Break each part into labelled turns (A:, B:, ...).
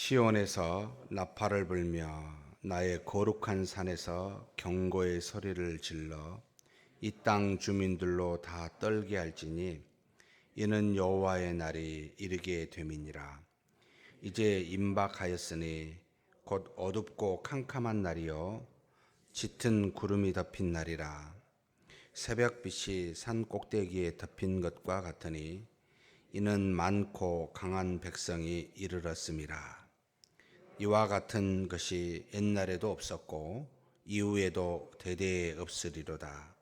A: 시온에서 나팔을 불며 나의 거룩한 산에서 경고의 소리를 질러 이 땅 주민들로 다 떨게 할지니 이는 여호와의 날이 이르게 됨이니라. 이제 임박하였으니 곧 어둡고 캄캄한 날이요 짙은 구름이 덮인 날이라. 새벽빛이 산 꼭대기에 덮인 것과 같으니 이는 많고 강한 백성이 이르렀음이라. 이와 같은 것이 옛날에도 없었고 이후에도 대대에 없으리로다.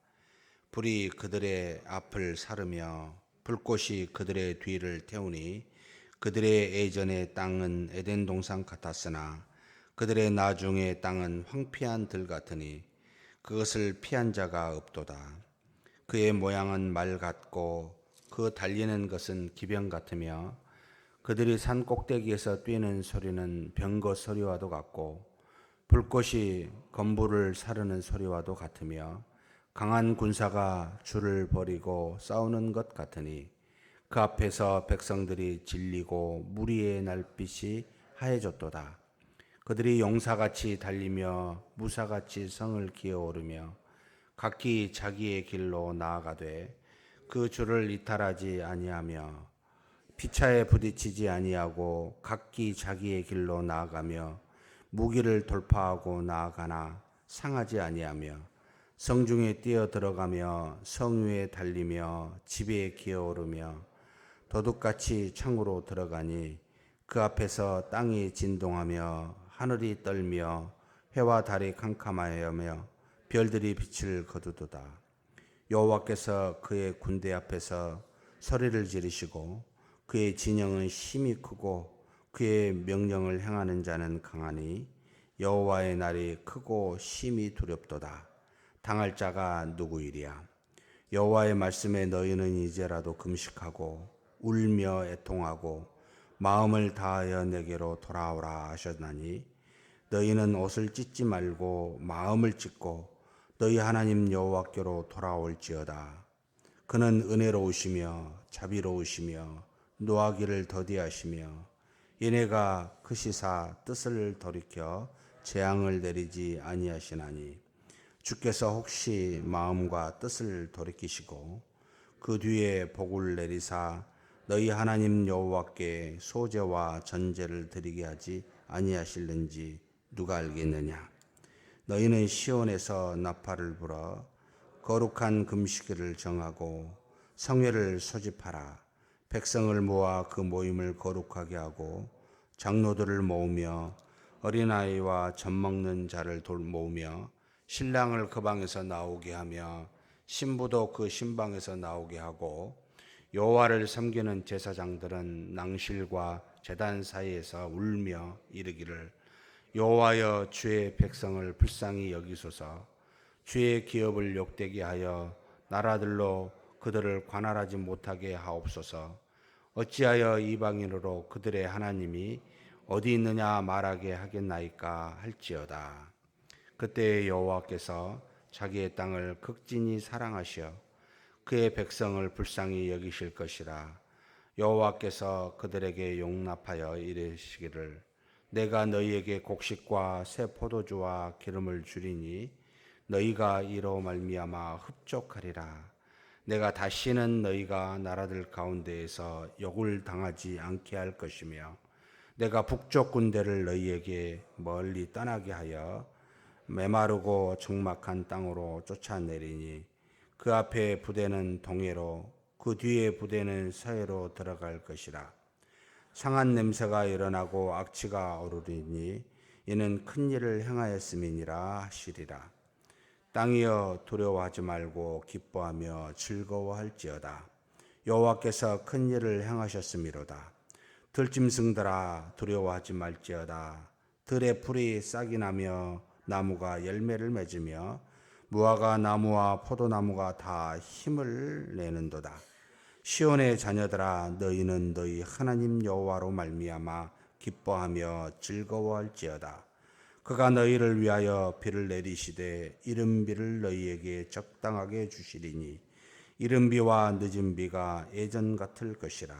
A: 불이 그들의 앞을 사르며 불꽃이 그들의 뒤를 태우니 그들의 예전의 땅은 에덴 동산 같았으나 그들의 나중의 땅은 황폐한 들 같으니 그것을 피한 자가 없도다. 그의 모양은 말 같고 그 달리는 것은 기병 같으며 그들이 산 꼭대기에서 뛰는 소리는 병거 소리와도 같고 불꽃이 건물을 사르는 소리와도 같으며 강한 군사가 줄을 버리고 싸우는 것 같으니 그 앞에서 백성들이 질리고 무리의 날빛이 하얘졌도다. 그들이 용사같이 달리며 무사같이 성을 기어오르며 각기 자기의 길로 나아가되 그 줄을 이탈하지 아니하며 피차에 부딪히지 아니하고 각기 자기의 길로 나아가며 무기를 돌파하고 나아가나 상하지 아니하며 성중에 뛰어 들어가며 성 위에 달리며 집에 기어오르며 도둑같이 창으로 들어가니 그 앞에서 땅이 진동하며 하늘이 떨며 해와 달이 캄캄하여며 별들이 빛을 거두도다. 여호와께서 그의 군대 앞에서 소리를 지르시고 그의 진영은 힘이 크고 그의 명령을 행하는 자는 강하니 여호와의 날이 크고 심히 두렵도다. 당할 자가 누구이랴. 여호와의 말씀에 너희는 이제라도 금식하고 울며 애통하고 마음을 다하여 내게로 돌아오라 하셨나니 너희는 옷을 찢지 말고 마음을 찢고 너희 하나님 여호와께로 돌아올지어다. 그는 은혜로우시며 자비로우시며 노하기를 더디하시며 얘네가 그 시사 뜻을 돌이켜 재앙을 내리지 아니하시나니 주께서 혹시 마음과 뜻을 돌이키시고 그 뒤에 복을 내리사 너희 하나님 여호와께 소제와 전제를 드리게 하지 아니하실는지 누가 알겠느냐. 너희는 시온에서 나팔을 불어 거룩한 금식일을 정하고 성회를 소집하라. 백성을 모아 그 모임을 거룩하게 하고 장로들을 모으며 어린아이와 젖먹는 자를 모으며 신랑을 그 방에서 나오게 하며 신부도 그 신방에서 나오게 하고 여호와를 섬기는 제사장들은 낭실과 제단 사이에서 울며 이르기를 여호와여 주의 백성을 불쌍히 여기소서. 주의 기업을 욕되게 하여 나라들로 그들을 관할하지 못하게 하옵소서. 어찌하여 이방인으로 그들의 하나님이 어디 있느냐 말하게 하겠나이까 할지어다. 그때 여호와께서 자기의 땅을 극진히 사랑하시어 그의 백성을 불쌍히 여기실 것이라. 여호와께서 그들에게 용납하여 이르시기를 내가 너희에게 곡식과 새 포도주와 기름을 주리니 너희가 이로 말미암아 흡족하리라. 내가 다시는 너희가 나라들 가운데에서 욕을 당하지 않게 할 것이며 내가 북쪽 군대를 너희에게 멀리 떠나게 하여 메마르고 적막한 땅으로 쫓아내리니 그 앞에 부대는 동해로 그 뒤에 부대는 서해로 들어갈 것이라. 상한 냄새가 일어나고 악취가 오르리니 이는 큰 일을 행하였음이니라 하시리라. 땅이여 두려워하지 말고 기뻐하며 즐거워할지어다. 여호와께서 큰 일을 행하셨음이로다. 들짐승들아 두려워하지 말지어다. 들의 풀이 싹이 나며 나무가 열매를 맺으며 무화과 나무와 포도나무가 다 힘을 내는도다. 시온의 자녀들아 너희는 너희 하나님 여호와로 말미암아 기뻐하며 즐거워할지어다. 그가 너희를 위하여 비를 내리시되 이른 비를 너희에게 적당하게 주시리니 이른 비와 늦은 비가 예전 같을 것이라.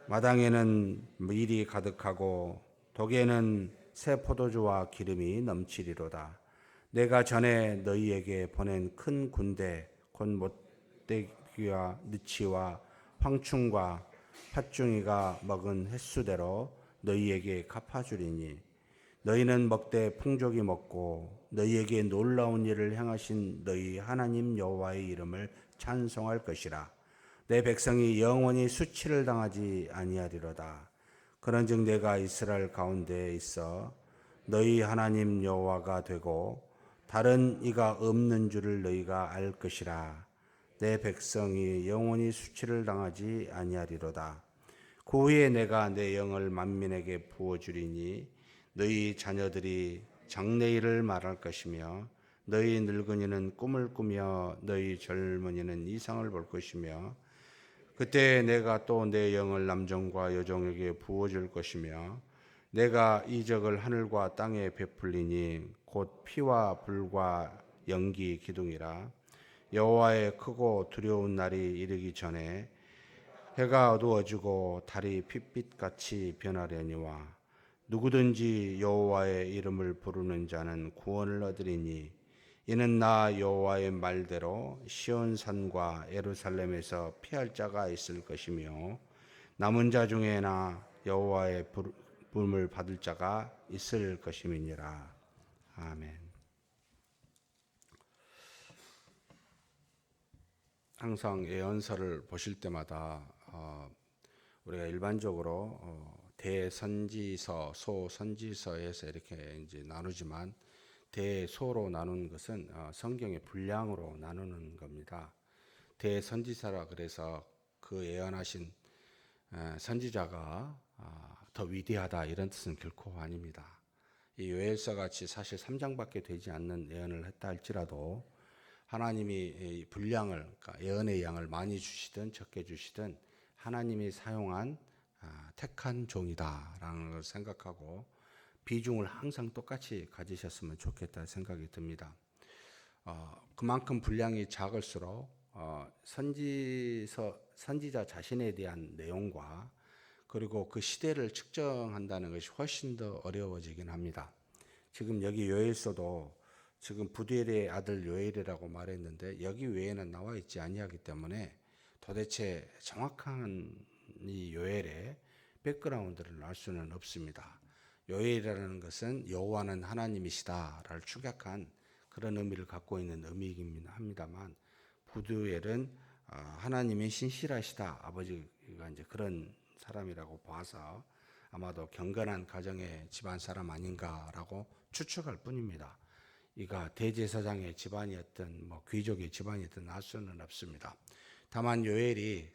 A: 마당에는 밀이 가득하고 독에는 새 포도주와 기름이 넘치리로다. 내가 전에 너희에게 보낸 큰 군대 곧 못되기와 느치와 황충과 팥중이가 먹은 횟수대로 너희에게 갚아주리니 너희는 먹되 풍족히 먹고 너희에게 놀라운 일을 행하신 너희 하나님 여호와의 이름을 찬송할 것이라. 내 백성이 영원히 수치를 당하지 아니하리로다. 그런즉 내가 이스라엘 가운데에 있어 너희 하나님 여호와가 되고 다른 이가 없는 줄을 너희가 알 것이라. 내 백성이 영원히 수치를 당하지 아니하리로다. 그 후에 내가 내 영을 만민에게 부어주리니 너희 자녀들이 장래일을 말할 것이며 너희 늙은이는 꿈을 꾸며 너희 젊은이는 이상을 볼 것이며 그때 내가 또 내 영을 남종과 여종에게 부어줄 것이며 내가 이적을 하늘과 땅에 베풀리니 곧 피와 불과 연기 기둥이라. 여호와의 크고 두려운 날이 이르기 전에 해가 어두워지고 달이 핏빛같이 변하려니와 누구든지 여호와의 이름을 부르는 자는 구원을 얻으리니 이는 나 여호와의 말대로 시온산과 예루살렘에서 피할 자가 있을 것이며 남은 자 중에나 여호와의 부름을 받을 자가 있을 것임이니라. 아멘. 항상 예언서를 보실 때마다 우리가 일반적으로 대선지서, 소선지서에서 이렇게 이제 나누지만 대소로 나누는 것은 성경의 분량으로 나누는 겁니다. 대선지서라 그래서 그 예언하신 선지자가 더 위대하다 이런 뜻은 결코 아닙니다. 이 요엘서 같이 사실 3장밖에 되지 않는 예언을 했다 할지라도 하나님이 분량을, 그러니까 예언의 양을 많이 주시든 적게 주시든 하나님이 사용한 택한 종이다라는 걸 생각하고 비중을 항상 똑같이 가지셨으면 좋겠다 생각이 듭니다. 그만큼 분량이 작을수록 선지자 자신에 대한 내용과 그리고 그 시대를 측정한다는 것이 훨씬 더 어려워지긴 합니다. 지금 여기 요엘서도 지금 부두엘의 아들 요엘이라고 말했는데 여기 외에는 나와 있지 아니하기 때문에 도대체 정확한 이 요엘의 백그라운드를 알 수는 없습니다. 요엘이라는 것은 여호와는 하나님이시다를 축약한 그런 의미를 갖고 있는 의미이긴 합니다만 부두엘은 하나님이 신실하시다, 아버지가 이제 그런 사람이라고 봐서 아마도 경건한 가정의 집안 사람 아닌가라고 추측할 뿐입니다. 이가 대제사장의 집안이었던 귀족의 집안이었던 알 수는 없습니다. 다만 요엘이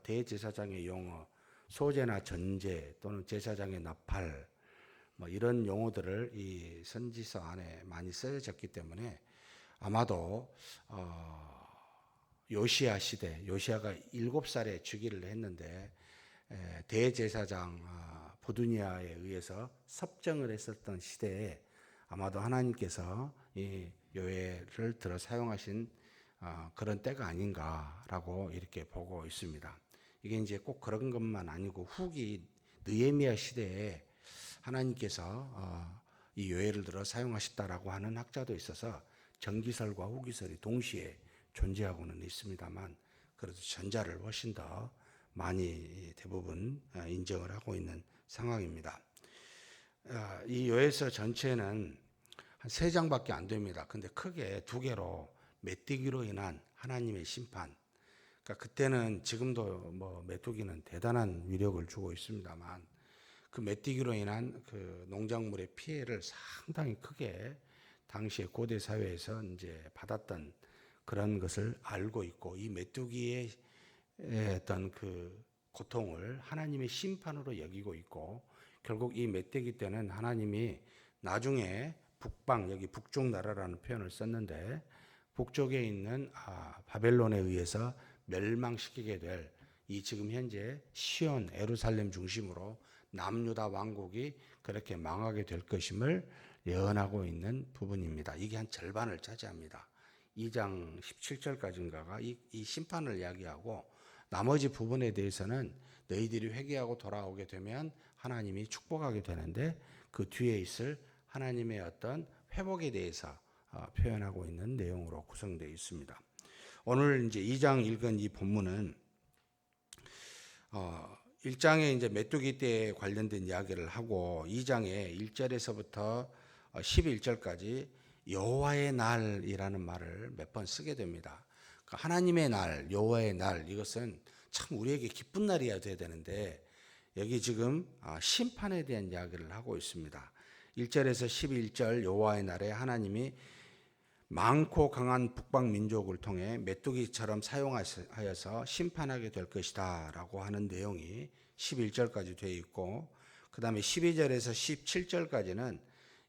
A: 대제사장의 용어, 소제나 전제 또는 제사장의 나팔 이런 용어들을 이 선지서 안에 많이 쓰여졌기 때문에 아마도 요시야 시대, 요시야가 7살에 즉위를 했는데 대제사장 보두니아에 의해서 섭정을 했었던 시대에 아마도 하나님께서 이 요엘을 들어 사용하신 그런 때가 아닌가라고 이렇게 보고 있습니다. 이게 이제 꼭 그런 것만 아니고 후기 느헤미야 시대에 하나님께서 이 요엘을 들어 사용하셨다라고 하는 학자도 있어서 전기설과 후기설이 동시에 존재하고는 있습니다만 그래도 전자를 훨씬 더 많이 대부분 인정을 하고 있는 상황입니다. 이 요엘서 전체는 한 3장밖에 안 됩니다. 근데 크게 2개로 메뚜기로 인한 하나님의 심판. 그러니까 그때는 지금도 메뚜기는 대단한 위력을 주고 있습니다만 그 메뚜기로 인한 그 농작물의 피해를 상당히 크게 당시의 고대 사회에서 이제 받았던 그런 것을 알고 있고 이 메뚜기의 어떤 그 고통을 하나님의 심판으로 여기고 있고 결국 이 메뚜기 때는 하나님이 나중에 북방, 여기 북쪽 나라라는 표현을 썼는데 북쪽에 있는 바벨론에 의해서 멸망시키게 될 이 지금 현재 시온, 예루살렘 중심으로 남유다 왕국이 그렇게 망하게 될 것임을 예언하고 있는 부분입니다. 이게 한 절반을 차지합니다. 2장 17절까지인가가 이 심판을 이야기하고 나머지 부분에 대해서는 너희들이 회개하고 돌아오게 되면 하나님이 축복하게 되는데 그 뒤에 있을 하나님의 어떤 회복에 대해서 표현하고 있는 내용으로 구성되어 있습니다. 오늘 이제 2장 읽은 이 본문은 1장에 이제 메뚜기 떼에 관련된 이야기를 하고 2장에 1절에서부터 11절까지 여호와의 날이라는 말을 몇 번 쓰게 됩니다. 하나님의 날, 여호와의 날, 이것은 참 우리에게 기쁜 날이어야 돼야 되는데 여기 지금 심판에 대한 이야기를 하고 있습니다. 1절에서 11절 여호와의 날에 하나님이 많고 강한 북방 민족을 통해 메뚜기처럼 사용하여서 심판하게 될 것이다 라고 하는 내용이 11절까지 되어 있고, 그 다음에 12절에서 17절까지는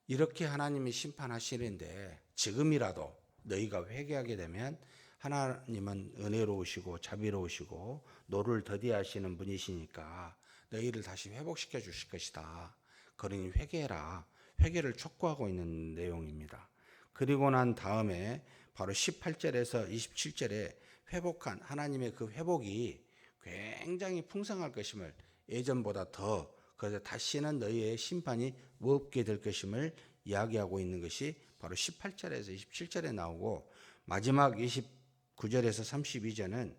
A: 이렇게 하나님이 심판하시는데 지금이라도 너희가 회개하게 되면 하나님은 은혜로우시고 자비로우시고 노를 더디하시는 분이시니까 너희를 다시 회복시켜 주실 것이다. 그러니 회개해라. 회개를 촉구하고 있는 내용입니다. 그리고 난 다음에 바로 18절에서 27절에 회복한 하나님의 그 회복이 굉장히 풍성할 것임을, 예전보다 더, 그래서 다시는 너희의 심판이 없게 될 것임을 이야기하고 있는 것이 바로 18절에서 27절에 나오고, 마지막 29절에서 32절은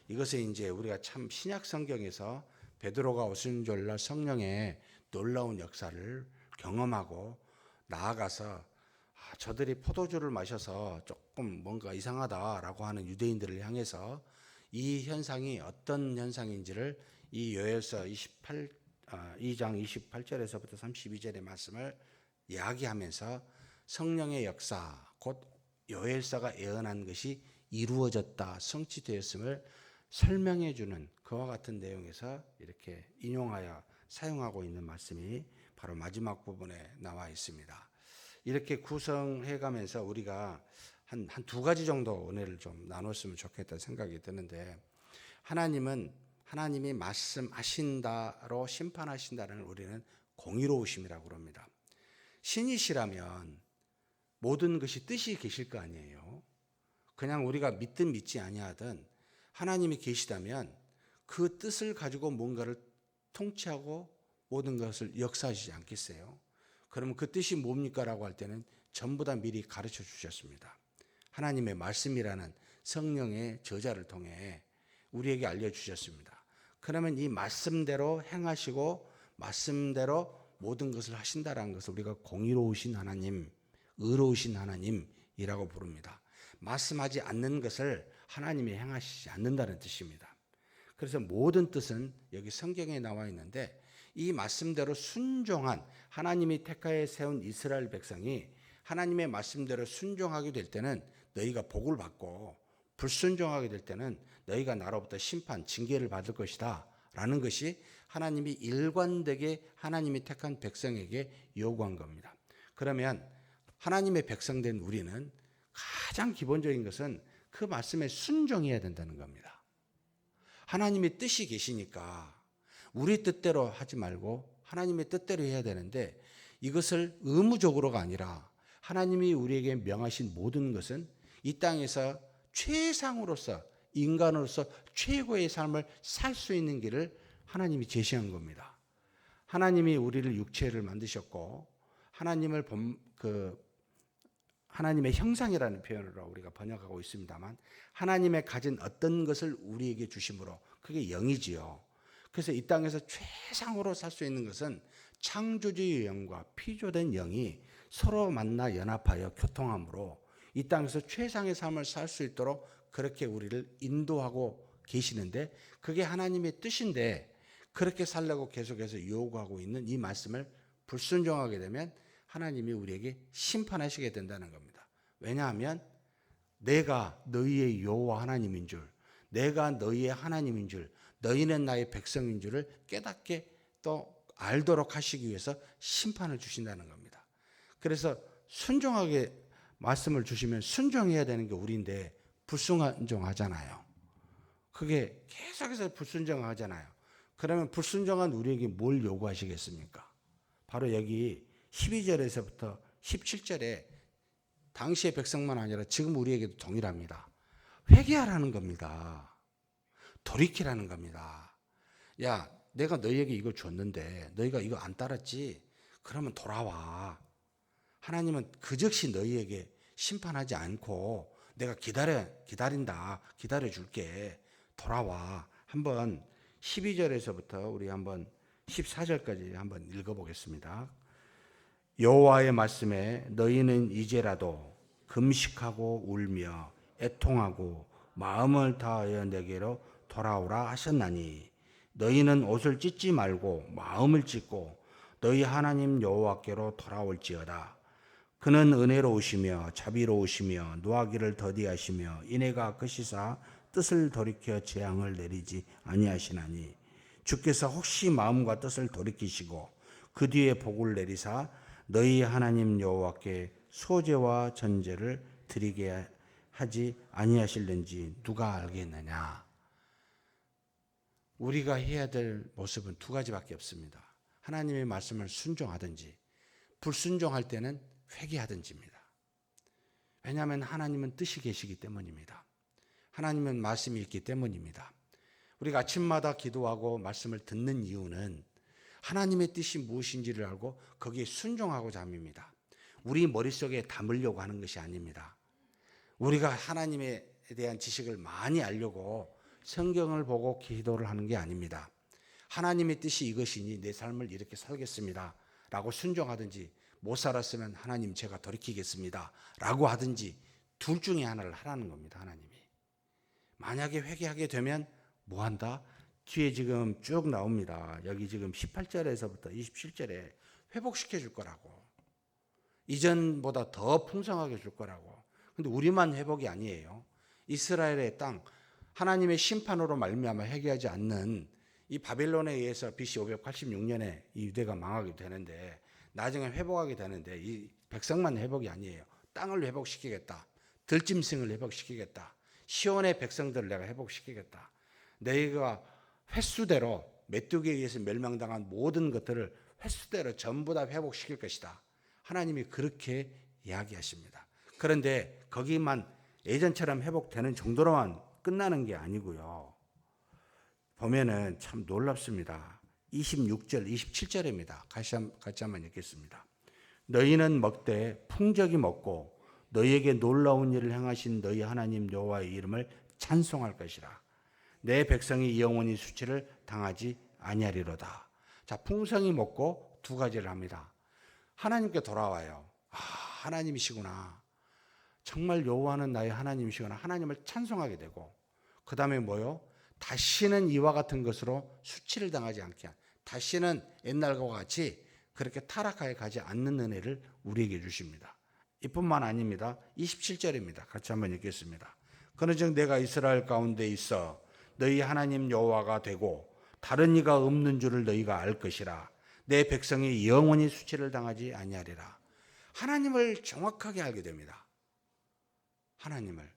A: 이것을 이제 우리가 참 신약 성경에서 베드로가 오순절날 성령의 놀라운 역사를 경험하고 나아가서 저들이 포도주를 마셔서 조금 뭔가 이상하다라고 하는 유대인들을 향해서 이 현상이 어떤 현상인지를 이 요엘서 2장 28절에서부터 32절의 말씀을 이야기하면서 성령의 역사, 곧 요엘서가 예언한 것이 이루어졌다, 성취되었음을 설명해 주는 그와 같은 내용에서 이렇게 인용하여 사용하고 있는 말씀이 바로 마지막 부분에 나와 있습니다. 이렇게 구성해 가면서 우리가 한 두 가지 정도 은혜를 좀 나눴으면 좋겠다 생각이 드는데, 하나님이 말씀하신다로 심판하신다는 우리는 공의로우심이라고 그럽니다. 신이시라면 모든 것이 뜻이 계실 거 아니에요. 그냥 우리가 믿든 믿지 아니하든 하나님이 계시다면 그 뜻을 가지고 뭔가를 통치하고 모든 것을 역사하시지 않겠어요? 그러면 그 뜻이 뭡니까? 라고 할 때는 전부 다 미리 가르쳐 주셨습니다. 하나님의 말씀이라는 성령의 저자를 통해 우리에게 알려주셨습니다. 그러면 이 말씀대로 행하시고 말씀대로 모든 것을 하신다라는 것을 우리가 공의로우신 하나님, 의로우신 하나님이라고 부릅니다. 말씀하지 않는 것을 하나님이 행하시지 않는다는 뜻입니다. 그래서 모든 뜻은 여기 성경에 나와 있는데, 이 말씀대로 순종한 하나님이 택하여 세운 이스라엘 백성이 하나님의 말씀대로 순종하게 될 때는 너희가 복을 받고, 불순종하게 될 때는 너희가 나로부터 심판, 징계를 받을 것이다 라는 것이 하나님이 일관되게 하나님이 택한 백성에게 요구한 겁니다. 그러면 하나님의 백성된 우리는 가장 기본적인 것은 그 말씀에 순종해야 된다는 겁니다. 하나님의 뜻이 계시니까 우리 뜻대로 하지 말고 하나님의 뜻대로 해야 되는데, 이것을 의무적으로가 아니라 하나님이 우리에게 명하신 모든 것은 이 땅에서 최상으로서, 인간으로서 최고의 삶을 살 수 있는 길을 하나님이 제시한 겁니다. 하나님이 우리를 육체를 만드셨고 하나님의 형상이라는 표현으로 우리가 번역하고 있습니다만, 하나님의 가진 어떤 것을 우리에게 주심으로 그게 영이지요. 그래서 이 땅에서 최상으로 살 수 있는 것은 창조주의 영과 피조된 영이 서로 만나 연합하여 교통함으로 이 땅에서 최상의 삶을 살 수 있도록 그렇게 우리를 인도하고 계시는데, 그게 하나님의 뜻인데 그렇게 살려고 계속해서 요구하고 있는 이 말씀을 불순종하게 되면 하나님이 우리에게 심판하시게 된다는 겁니다. 왜냐하면 내가 너희의 여호와 하나님인 줄, 내가 너희의 하나님인 줄, 너희는 나의 백성인 줄을 깨닫게 또 알도록 하시기 위해서 심판을 주신다는 겁니다. 그래서 순종하게 말씀을 주시면 순종해야 되는 게 우리인데 불순종하잖아요. 그게 계속해서 불순종하잖아요. 그러면 불순종한 우리에게 뭘 요구하시겠습니까? 바로 여기 12절에서부터 17절에 당시의 백성만 아니라 지금 우리에게도 동일합니다. 회개하라는 겁니다. 돌이키라는 겁니다. 야, 내가 너희에게 이거 줬는데 너희가 이거 안 따랐지? 그러면 돌아와. 하나님은 그 즉시 너희에게 심판하지 않고 내가 기다린다. 기다려줄게. 돌아와. 한번 12절에서부터 우리 한번 14절까지 한번 읽어보겠습니다. 여호와의 말씀에 너희는 이제라도 금식하고 울며 애통하고 마음을 다하여 내게로 돌아오라 하셨나니 너희는 옷을 찢지 말고 마음을 찢고 너희 하나님 여호와께로 돌아올지어다. 그는 은혜로우시며 자비로우시며 노하기를 더디하시며 인애가 크시사 뜻을 돌이켜 재앙을 내리지 아니하시나니 주께서 혹시 마음과 뜻을 돌이키시고 그 뒤에 복을 내리사 너희 하나님 여호와께 소제와 전제를 드리게 하지 아니하실는지 누가 알겠느냐. 우리가 해야 될 모습은 두 가지밖에 없습니다. 하나님의 말씀을 순종하든지 불순종할 때는 회개하든지입니다. 왜냐하면 하나님은 뜻이 계시기 때문입니다. 하나님은 말씀이 있기 때문입니다. 우리가 아침마다 기도하고 말씀을 듣는 이유는 하나님의 뜻이 무엇인지를 알고 거기에 순종하고자 함입니다. 우리 머릿속에 담으려고 하는 것이 아닙니다. 우리가 하나님에 대한 지식을 많이 알려고 성경을 보고 기도를 하는 게 아닙니다. 하나님의 뜻이 이것이니 내 삶을 이렇게 살겠습니다 라고 순종하든지 못 살았으면 하나님 제가 돌이키겠습니다 라고 하든지 둘 중에 하나를 하라는 겁니다. 하나님이. 만약에 회개하게 되면 뭐 한다? 뒤에 지금 쭉 나옵니다. 여기 지금 18절에서부터 27절에 회복시켜 줄 거라고. 이전보다 더 풍성하게 줄 거라고. 근데 우리만 회복이 아니에요. 이스라엘의 땅, 하나님의 심판으로 말미암아 회개하지 않는 이 바벨론에 의해서 BC 586년에 이 유대가 망하게 되는데 나중에 회복하게 되는데 이 백성만 회복이 아니에요. 땅을 회복시키겠다. 들짐승을 회복시키겠다. 시온의 백성들을 내가 회복시키겠다. 너희가 횟수대로 메뚜기에 의해서 멸망당한 모든 것들을 횟수대로 전부 다 회복시킬 것이다. 하나님이 그렇게 이야기하십니다. 그런데 거기만 예전처럼 회복되는 정도로만 끝나는 게 아니고요. 보면은 참 놀랍습니다. 26절, 27절입니다. 같이 한번 읽겠습니다. 너희는 먹되 풍족이 먹고 너희에게 놀라운 일을 행하신 너희 하나님 여호와의 이름을 찬송할 것이라. 내 백성이 영원히 수치를 당하지 아니하리로다. 자, 풍성이 먹고 두 가지를 합니다. 하나님께 돌아와요. 아, 하나님이시구나. 정말 여호와는 나의 하나님이시구나. 하나님을 찬송하게 되고 그 다음에 뭐요? 다시는 이와 같은 것으로 수치를 당하지 않게 한, 다시는 옛날과 같이 그렇게 타락하게 가지 않는 은혜를 우리에게 주십니다. 이뿐만 아닙니다. 27절입니다. 같이 한번 읽겠습니다. 그런즉 내가 이스라엘 가운데 있어 너희 하나님 여호와가 되고 다른 이가 없는 줄을 너희가 알 것이라. 내 백성이 영원히 수치를 당하지 아니하리라. 하나님을 정확하게 알게 됩니다. 하나님을.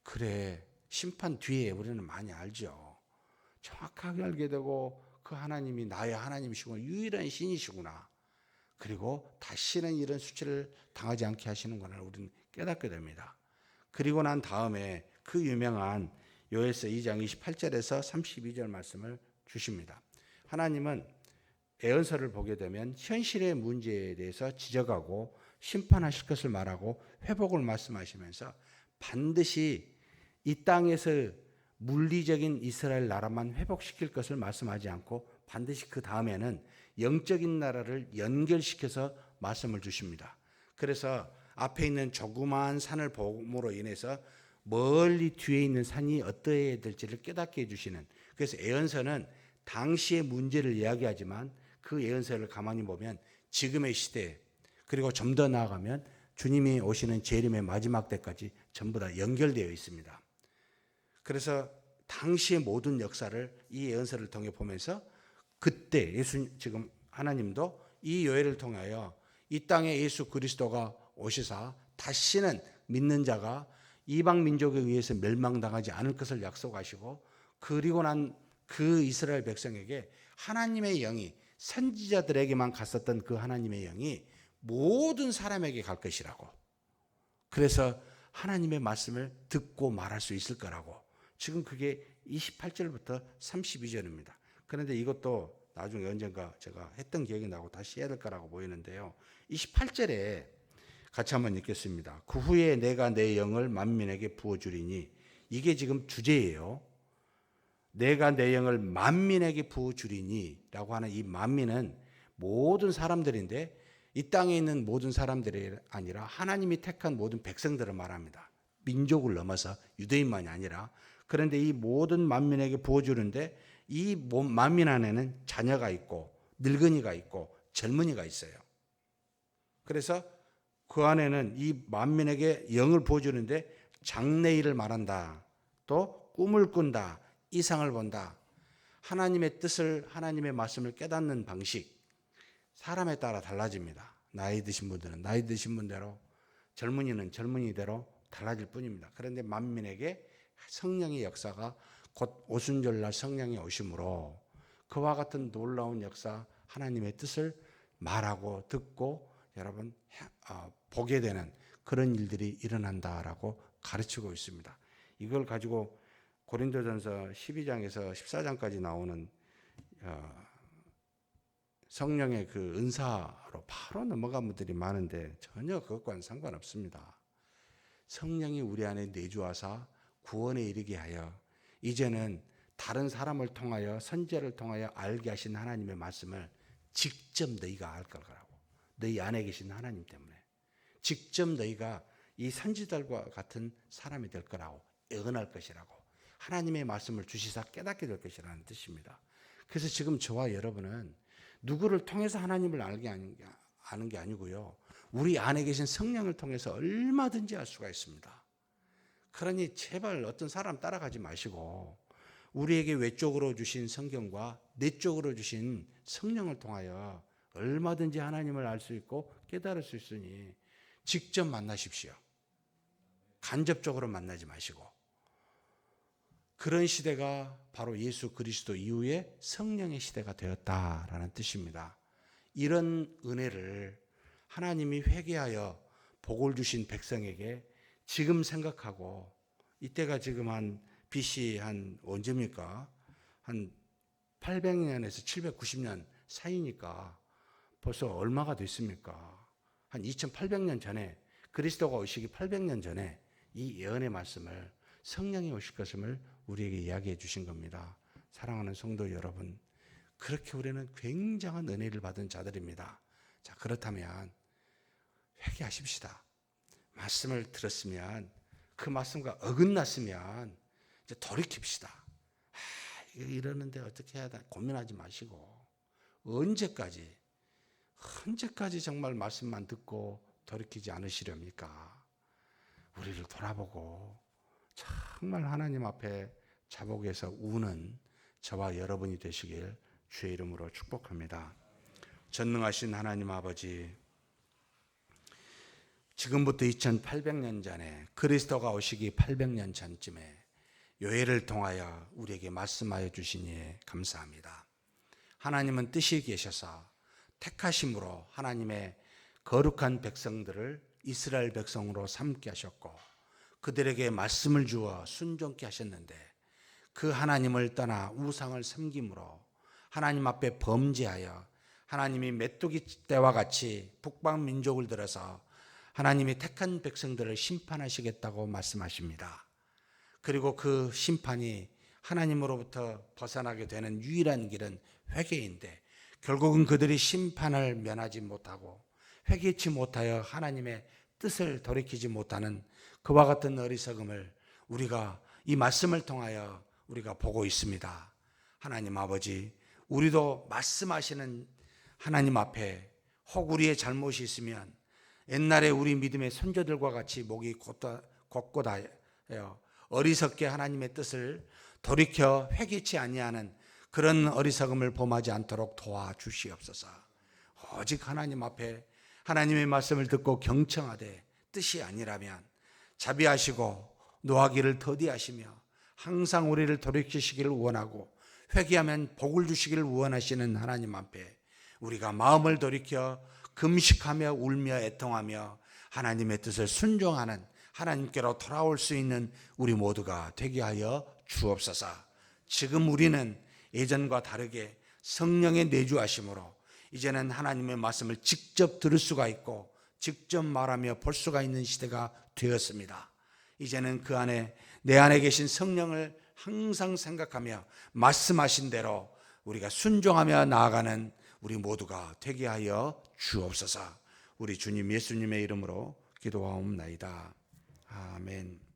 A: 그래, 심판 뒤에 우리는 많이 알죠. 정확하게 알게 되고 그 하나님이 나의 하나님이시구나. 유일한 신이시구나. 그리고 다시는 이런 수치를 당하지 않게 하시는 것을 우리는 깨닫게 됩니다. 그리고 난 다음에 그 유명한 요엘서 2장 28절에서 32절 말씀을 주십니다. 하나님은 예언서를 보게 되면 현실의 문제에 대해서 지적하고 심판하실 것을 말하고 회복을 말씀하시면서 반드시 이 땅에서 물리적인 이스라엘 나라만 회복시킬 것을 말씀하지 않고 반드시 그 다음에는 영적인 나라를 연결시켜서 말씀을 주십니다. 그래서 앞에 있는 조그마한 산을 봄으로 인해서 멀리 뒤에 있는 산이 어떠해야 될지를 깨닫게 해주시는, 그래서 예언서는 당시의 문제를 이야기하지만 그 예언서를 가만히 보면 지금의 시대 그리고 좀 더 나아가면 주님이 오시는 재림의 마지막 때까지 전부 다 연결되어 있습니다. 그래서 당시의 모든 역사를 이 예언서를 통해 보면서 그때 지금 하나님도 이 요엘을 통하여 이 땅에 예수 그리스도가 오시사 다시는 믿는 자가 이방 민족에 의해서 멸망당하지 않을 것을 약속하시고, 그리고 난 그 이스라엘 백성에게 하나님의 영이, 선지자들에게만 갔었던 그 하나님의 영이 모든 사람에게 갈 것이라고. 그래서 하나님의 말씀을 듣고 말할 수 있을 거라고. 지금 그게 28절부터 32절입니다. 그런데 이것도 나중에 언젠가 제가 했던 기억이 나고 다시 해야 될 거라고 보이는데요. 28절에 같이 한번 읽겠습니다. 그 후에 내가 내 영을 만민에게 부어주리니, 이게 지금 주제예요. 내가 내 영을 만민에게 부어주리니 라고 하는 이 만민은 모든 사람들인데, 이 땅에 있는 모든 사람들이 아니라 하나님이 택한 모든 백성들을 말합니다. 민족을 넘어서 유대인만이 아니라. 그런데 이 모든 만민에게 부어주는데, 이 만민 안에는 자녀가 있고 늙은이가 있고 젊은이가 있어요. 그래서 그 안에는 이 만민에게 영을 부어주는데 장래일을 말한다, 또 꿈을 꾼다, 이상을 본다, 하나님의 뜻을, 하나님의 말씀을 깨닫는 방식, 사람에 따라 달라집니다. 나이 드신 분들은 나이 드신 분대로, 젊은이는 젊은이대로 달라질 뿐입니다. 그런데 만민에게 성령의 역사가 곧 오순절날 성령이 오심으로 그와 같은 놀라운 역사, 하나님의 뜻을 말하고 듣고 여러분 보게 되는 그런 일들이 일어난다라고 가르치고 있습니다. 이걸 가지고 고린도전서 12장에서 14장까지 나오는 성령의 그 은사로 바로 넘어간 분들이 많은데 전혀 그것과는 상관없습니다. 성령이 우리 안에 내주하사 구원에 이르게 하여 이제는 다른 사람을 통하여, 선지자를 통하여 알게 하신 하나님의 말씀을 직접 너희가 알 거라고. 너희 안에 계신 하나님 때문에 직접 너희가 이 선지자들과 같은 사람이 될 거라고, 예언할 것이라고, 하나님의 말씀을 주시사 깨닫게 될 것이라는 뜻입니다. 그래서 지금 저와 여러분은 누구를 통해서 하나님을 아는 게 아니고요, 우리 안에 계신 성령을 통해서 얼마든지 알 수가 있습니다. 그러니 제발 어떤 사람 따라가지 마시고 우리에게 외적으로 주신 성경과 내적으로 주신 성령을 통하여 얼마든지 하나님을 알 수 있고 깨달을 수 있으니 직접 만나십시오. 간접적으로 만나지 마시고. 그런 시대가 바로 예수 그리스도 이후에 성령의 시대가 되었다라는 뜻입니다. 이런 은혜를 하나님이 회개하여 복을 주신 백성에게 지금 생각하고, 이때가 지금 한 BC 한 언제입니까? 한 800년에서 790년 사이니까 벌써 얼마가 됐습니까? 한 2800년 전에, 그리스도가 오시기 800년 전에 이 예언의 말씀을, 성령이 오실 것임을 우리에게 이야기해 주신 겁니다. 사랑하는 성도 여러분, 그렇게 우리는 굉장한 은혜를 받은 자들입니다. 자, 그렇다면 회개하십시다. 말씀을 들었으면, 그 말씀과 어긋났으면 이제 돌이킵시다. 이러는데 어떻게 해야 되나 고민하지 마시고, 언제까지 정말 말씀만 듣고 돌이키지 않으시렵니까? 우리를 돌아보고 정말 하나님 앞에 자복해서 우는 저와 여러분이 되시길 주의 이름으로 축복합니다. 전능하신 하나님 아버지, 지금부터 2800년 전에, 그리스도가 오시기 800년 전쯤에 요해를 통하여 우리에게 말씀하여 주시니 감사합니다. 하나님은 뜻이 계셔서 택하심으로 하나님의 거룩한 백성들을 이스라엘 백성으로 삼게 하셨고, 그들에게 말씀을 주어 순종케 하셨는데, 그 하나님을 떠나 우상을 섬김으로 하나님 앞에 범죄하여 하나님이 메뚜기 때와 같이 북방 민족을 들어서 하나님이 택한 백성들을 심판하시겠다고 말씀하십니다. 그리고 그 심판이 하나님으로부터 벗어나게 되는 유일한 길은 회개인데, 결국은 그들이 심판을 면하지 못하고 회개치 못하여 하나님의 뜻을 돌이키지 못하는 그와 같은 어리석음을 우리가 이 말씀을 통하여 우리가 보고 있습니다. 하나님 아버지, 우리도 말씀하시는 하나님 앞에 혹 우리의 잘못이 있으면 옛날에 우리 믿음의 선조들과 같이 목이 곧곧하여 어리석게 하나님의 뜻을 돌이켜 회개치 아니하는 그런 어리석음을 범하지 않도록 도와주시옵소서. 오직 하나님 앞에 하나님의 말씀을 듣고 경청하되 뜻이 아니라면 자비하시고 노하기를 더디하시며 항상 우리를 돌이키시기를 원하고 회개하면 복을 주시기를 원하시는 하나님 앞에 우리가 마음을 돌이켜 금식하며 울며 애통하며 하나님의 뜻을 순종하는, 하나님께로 돌아올 수 있는 우리 모두가 되게 하여 주옵소서. 지금 우리는 예전과 다르게 성령의 내주하심으로 이제는 하나님의 말씀을 직접 들을 수가 있고 직접 말하며 볼 수가 있는 시대가 되었습니다. 이제는 그 안에 내 안에 계신 성령을 항상 생각하며 말씀하신 대로 우리가 순종하며 나아가는 우리 모두가 되게 하여 주옵소서. 우리 주님 예수님의 이름으로 기도하옵나이다. 아멘.